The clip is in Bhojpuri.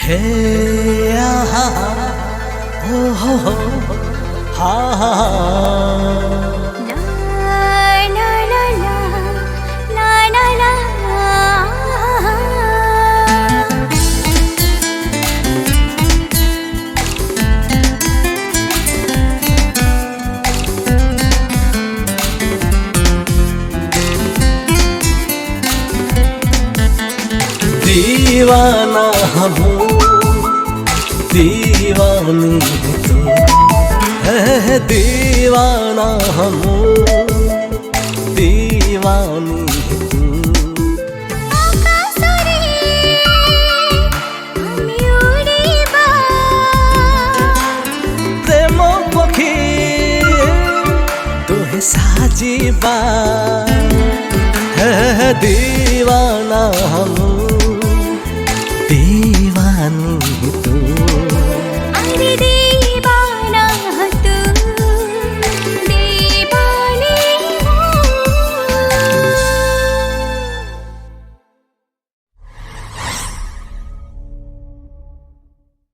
हे आहा हो हा हा ला ला ला ला ला ला दीवाना हम दीवानी तू है दीवाना हम दीवानी तू प्रेम पखी तुहे साजीबा है दीवाना हम